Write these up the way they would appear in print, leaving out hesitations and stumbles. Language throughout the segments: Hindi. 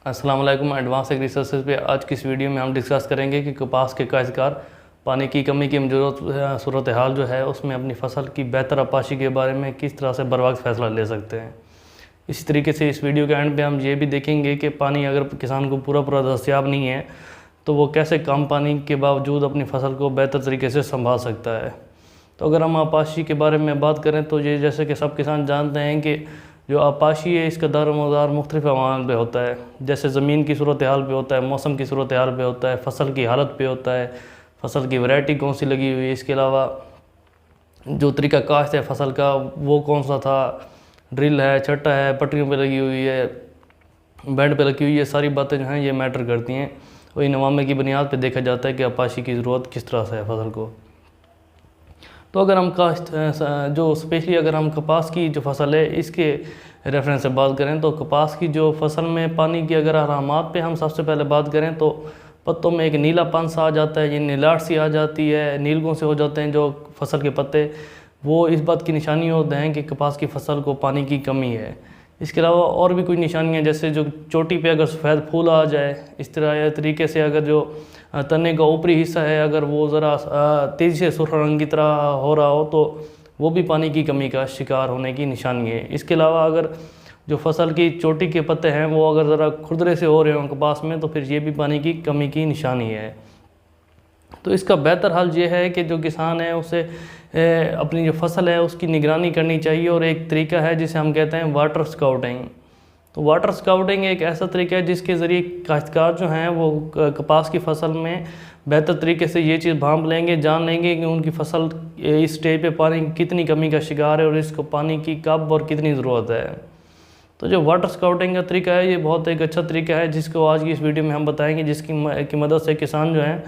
अस्सलाम वालेकुम। एडवांस एग्री रिसर्चेज पे आज की इस वीडियो में हम डिस्कस करेंगे कि कपास के काश्तकार पानी की कमी की मौजूदा सूरत हाल जो है उसमें अपनी फसल की बेहतर अपाशी के बारे में किस तरह से बर वक्त फ़ैसला ले सकते हैं। इसी तरीके से इस वीडियो के एंड पे हम ये भी देखेंगे कि पानी अगर किसान को पूरा दस्तियाब नहीं है तो वो कैसे कम पानी के बावजूद अपनी फसल को बेहतर तरीके से संभाल सकता है। तो अगर हम अपाशी के बारे में बात करें तो ये जैसे कि सब किसान जानते हैं कि जो अपाशी है इसका दारोमदार मुख्तलिफ अवामिल पे होता है। जैसे ज़मीन की सूरत हाल पे होता है, मौसम की सूरत हाल पे होता है, फसल की हालत पे होता है, फसल की वैरायटी कौन सी लगी हुई है, इसके अलावा जो तरीका काश्त है फसल का वो कौन सा था, ड्रिल है, छट्टा है, पटरियों पे लगी हुई है, बेड पे लगी हुई है, सारी बातें जो हैं ये मैटर करती हैं और इन अवामिल की बुनियाद पे देखा जाता है कि अपाशी की ज़रूरत किस तरह से है फसल को। तो अगर हम काश्त जो स्पेशली अगर हम कपास की जो फसल है इसके रेफरेंस से बात करें तो कपास की जो फसल में पानी की अगर अलामात पे हम सबसे पहले बात करें तो पत्तों में एक नीलापन सा आ जाता है, ये नीलाट सी आ जाती है, नीलगों से हो जाते हैं जो फसल के पत्ते, वो इस बात की निशानी होते हैं कि कपास की फसल को पानी की कमी है। इसके अलावा और भी कुछ निशानियाँ जैसे जो चोटी पे अगर सफ़ेद फूल आ जाए, इस तरह तरीके से अगर जो तने का ऊपरी हिस्सा है अगर वो ज़रा तेज़ी से सुर्ख रंग की तरह हो रहा हो तो वो भी पानी की कमी का शिकार होने की निशानी है। इसके अलावा अगर जो फसल की चोटी के पत्ते हैं वो अगर ज़रा खुरदरे से हो रहे हों कपास में तो फिर ये भी पानी की कमी की निशानी है। तो इसका बेहतर हल ये है कि जो किसान है उसे अपनी जो फसल है उसकी निगरानी करनी चाहिए और एक तरीका है जिसे हम कहते हैं वाटर स्काउटिंग। तो वाटर स्काउटिंग एक ऐसा तरीका है जिसके ज़रिए काश्तकार जो हैं वो कपास की फसल में बेहतर तरीके से ये चीज़ भांप लेंगे, जान लेंगे कि उनकी फसल इस स्टेज पे पानी की कितनी कमी का शिकार है और इसको पानी की कब और कितनी ज़रूरत है। तो जो वाटर स्काउटिंग का तरीका है ये बहुत एक अच्छा तरीका है जिसको आज की इस वीडियो में हम बताएंगे, जिसकी मदद से किसान जो हैं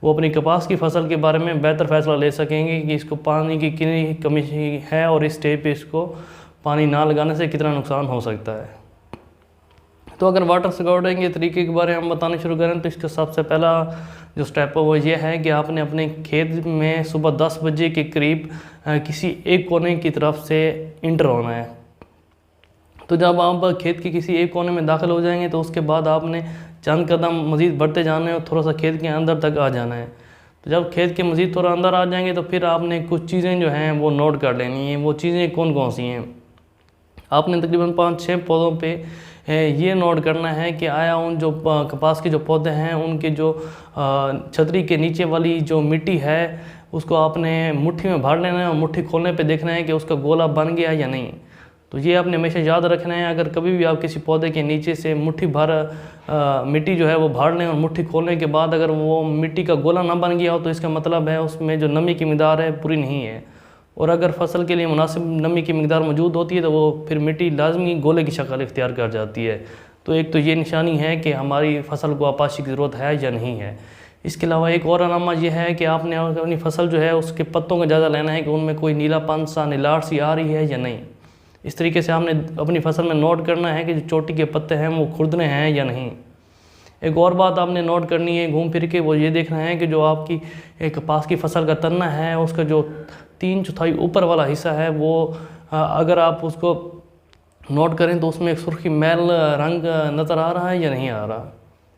वो अपनी कपास की फसल के बारे में बेहतर फ़ैसला ले सकेंगे कि इसको पानी की कितनी कमी है और इस स्टेज पे इसको पानी ना लगाने से कितना नुकसान हो सकता है। तो अगर वाटर स्काउटिंग के तरीके के बारे में हम बताना शुरू करें तो इसका सबसे पहला जो स्टेप है वो ये है कि आपने अपने खेत में सुबह 10 बजे के करीब किसी एक कोने की तरफ से इंटर होना है। तो जब आप खेत के किसी एक कोने में दाखिल हो जाएंगे तो उसके बाद आपने चंद कदम मज़ीद बढ़ते जाना है और थोड़ा सा खेत के अंदर तक आ जाना है। तो जब खेत के मज़ीद थोड़ा अंदर आ जाएंगे तो फिर आपने कुछ चीज़ें जो हैं वो नोट कर लेनी है। वो चीज़ें कौन कौन सी हैं, आपने तकरीबन 5-6 पौधों पे ये नोट करना है कि आया उन जो कपास के जो पौधे हैं उनके जो छतरी के नीचे वाली जो मिट्टी है उसको आपने मुट्ठी में भर लेना है और मुट्ठी खोलने पे देखना है कि उसका गोला बन गया या नहीं। तो ये आपने हमेशा याद रखना है। अगर कभी भी आप किसी पौधे के नीचे से मुट्ठी भर मिट्टी जो है वो भर लें और मुट्ठी खोलने के बाद अगर वो मिट्टी का गोला ना बन गया हो तो इसका मतलब है उसमें जो नमी की मिकदार है पूरी नहीं है। और अगर फसल के लिए मुनासिब नमी की मिकदार मौजूद होती है तो वो फिर मिट्टी लाजमी गोले की शक्ल इख्तियार कर जाती है। तो एक तो ये निशानी है कि हमारी फसल को अपाशी की ज़रूरत है या नहीं है। इसके अलावा एक और अलामा ये है कि आपने अपनी फसल जो है उसके पत्तों का जायज़ा लेना है कि उनमें कोई नीलापन सा नीलाट सी आ रही है या नहीं। इस तरीके से आपने अपनी फसल में नोट करना है कि जो चोटी के पत्ते हैं वो खुरदने हैं या नहीं। एक और बात आपने नोट करनी है घूम फिर के, वो ये देखना है कि जो आपकी एक कपास की फसल का तन्ना है उसका जो 3/4 ऊपर वाला हिस्सा है वो अगर आप उसको नोट करें तो उसमें एक सुर्खी मैल रंग नज़र आ रहा है या नहीं आ रहा।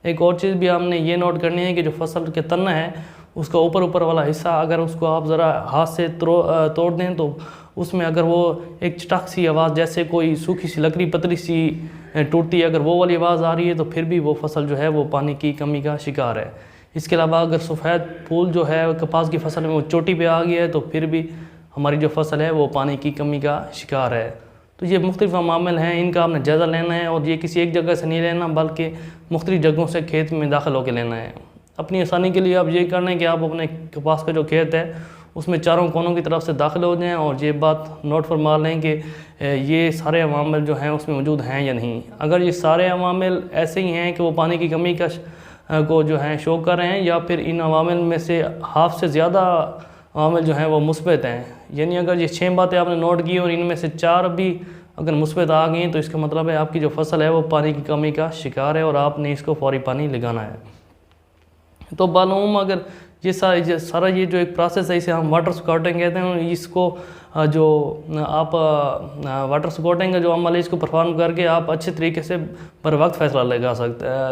एक और चीज़ भी आपने ये नोट करनी है कि जो फसल के तन्ना है उसका ऊपर वाला हिस्सा अगर उसको आप ज़रा हाथ से तोड़ दें तो उसमें अगर वो एक चटक सी आवाज़ जैसे कोई सूखी सी लकड़ी पतली सी टूटती है अगर वो वाली आवाज़ आ रही है तो फिर भी वो फसल जो है वो पानी की कमी का शिकार है। इसके अलावा अगर सफ़ेद फूल जो है कपास की फसल में वो चोटी पे आ गया है तो फिर भी हमारी जो फसल है वो पानी की कमी का शिकार है। तो ये मुख्तलिफ मामले हैं, इनका आपने जायज़ा लेना है और ये किसी एक जगह से नहीं लेना बल्कि मुख्तलिफ जगहों से खेत में दाखिल होकर लेना है। अपनी आसानी के लिए आप ये करना है कि आप अपने कपास का जो खेत है उसमें चारों कोनों की तरफ से दाखिल हो जाएं और ये बात नोट फरमा लें कि ये सारे अवामिल जो हैं उसमें मौजूद हैं या नहीं। अगर ये सारे अवामिल ऐसे ही हैं कि वो पानी की कमी का को जो है शो कर रहे हैं या फिर इन अवामिल में से हाफ से ज़्यादा अवामिल जो हैं वो मुस्बत हैं, यानी अगर ये 6 बातें आपने नोट की और इनमें से 4 भी अगर मुस्बत आ गई तो इसका मतलब है आपकी जो फसल है वो पानी की कमी का शिकार है और आपने इसको फौरी पानी लगाना है। तो मालूम अगर ये सारा ये जो एक प्रोसेस है इसे हम वाटर स्कॉटिंग कहते हैं। इसको जो आप वाटर स्कॉटिंग का जो अमल है इसको परफॉर्म करके आप अच्छे तरीके से बर वक्त फैसला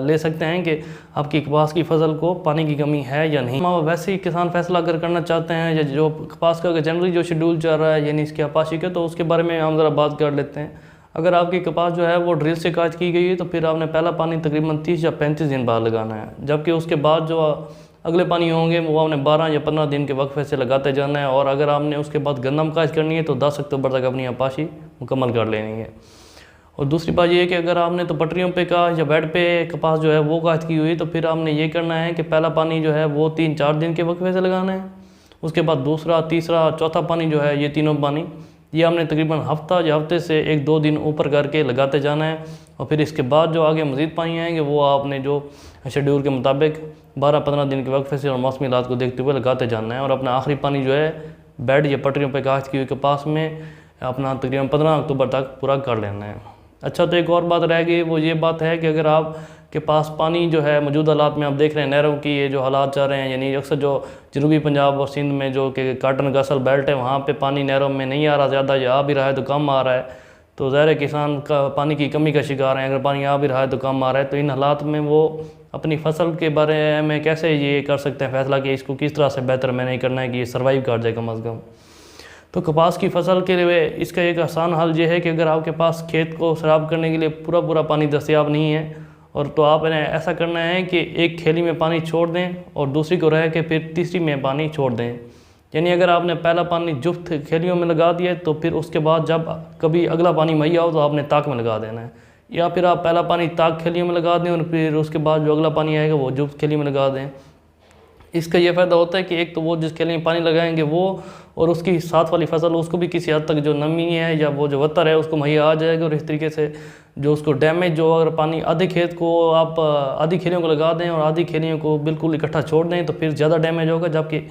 ले सकते हैं कि आपकी कपास की फसल को पानी की कमी है या नहीं। वैसे ही किसान फैसला अगर करना चाहते हैं या जो कपास का जनरली जो शेड्यूल चल रहा है यानी इसकी आपाशी का, तो उसके बारे में हम ज़रा बात कर लेते हैं। अगर आपकी कपास जो है वो ड्रिल से काश्त की गई है तो फिर आपने पहला पानी तकरीबन 30 या 35 दिन बाद लगाना है, जबकि उसके बाद जो अगले पानी होंगे वो आपने 12 या 15 दिन के वक्फे से लगाते जाना है। और अगर आपने उसके बाद गंदम काश्त करनी है तो 10 अक्टूबर तक अपनी आपाशी मुकम्मल कर लेनी है। और दूसरी बात ये है कि अगर आपने तो पटरियों पे का या बेड पे कपास जो है वो काश्त की हुई तो फिर आपने ये करना है कि पहला पानी जो है वो 3-4 दिन के वक्फे से लगाना है। उसके बाद दूसरा, तीसरा, चौथा पानी जो है ये तीनों पानी ये हमने तकरीबन हफ्ता या हफ्ते से 1-2 दिन ऊपर करके लगाते जाना है। और फिर इसके बाद जो आगे मज़ीद पानी आएंगे वो आपने जो शेड्यूल के मुताबिक 12-15 दिन के वक्फे से और मौसमी हालात को देखते हुए लगाते जाना है। और अपना आखिरी पानी जो है बेड या पटरियों पर काश्त की हुई कपास में अपना तकरीबन 15 अक्टूबर तक पूरा कर लेना है। अच्छा, तो एक और बात रह गई, वो ये बात है कि अगर आप के पास पानी जो है मौजूदा हालात में आप देख रहे हैं नहरों की ये जो हालात चल रहे हैं, यानी अक्सर जो जनूबी पंजाब और सिंध में जो कि काटन का असल बेल्ट है वहाँ पे पानी नहरों में नहीं आ रहा ज़्यादा, या आ भी रहा है तो कम आ रहा है, तो ज़ाहिर किसान का पानी की कमी का शिकार है। अगर पानी आ भी रहा है तो कम आ रहा है, तो इन हालात में वो अपनी फसल के बारे में कैसे ये कर सकते हैं फैसला कि इसको किस तरह से बेहतर मैंने करना है कि ये सर्वाइव कर जाए कम अज़ कम। तो कपास की फसल के लिए इसका एक आसान हल ये है कि अगर आपके पास खेत को सराब करने के लिए पूरा पानी दस्तियाब नहीं है और तो आपने ऐसा करना है कि एक खेली में पानी छोड़ दें और दूसरी को रह के फिर तीसरी में पानी छोड़ दें। यानी अगर आपने पहला पानी जुफ्त खेलियों में लगा दिया तो फिर उसके बाद जब कभी अगला पानी मुहैया हो तो आपने ताक में लगा देना है, या फिर आप पहला पानी ताक खेलियों में लगा दें और फिर उसके बाद जो अगला पानी आएगा वो जुफ्त खेली में लगा दें। इसका ये फ़ायदा होता है कि एक तो वो जिस खेली में पानी लगाएंगे वो और उसकी साथ वाली फसल उसको भी किसी हद तक जो नमी है या वो जो वत्तर है उसको मुहैया आ जाएगा। और इस तरीके से जो उसको डैमेज जो अगर पानी आधे खेत को आप आधी खेलियों को लगा दें और आधी खेलियों को बिल्कुल इकट्ठा छोड़ दें तो फिर ज़्यादा डैमेज होगा, जबकि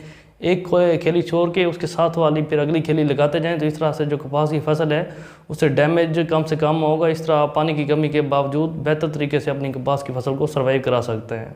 एक खेली छोड़ के उसके साथ वाली फिर अगली खेली लगाते जाएं तो इस तरह से जो कपास की फसल है उससे डैमेज कम से कम होगा। इस तरह आप पानी की कमी के बावजूद बेहतर तरीके से अपनी कपास की फसल को सर्वाइव करा सकते हैं।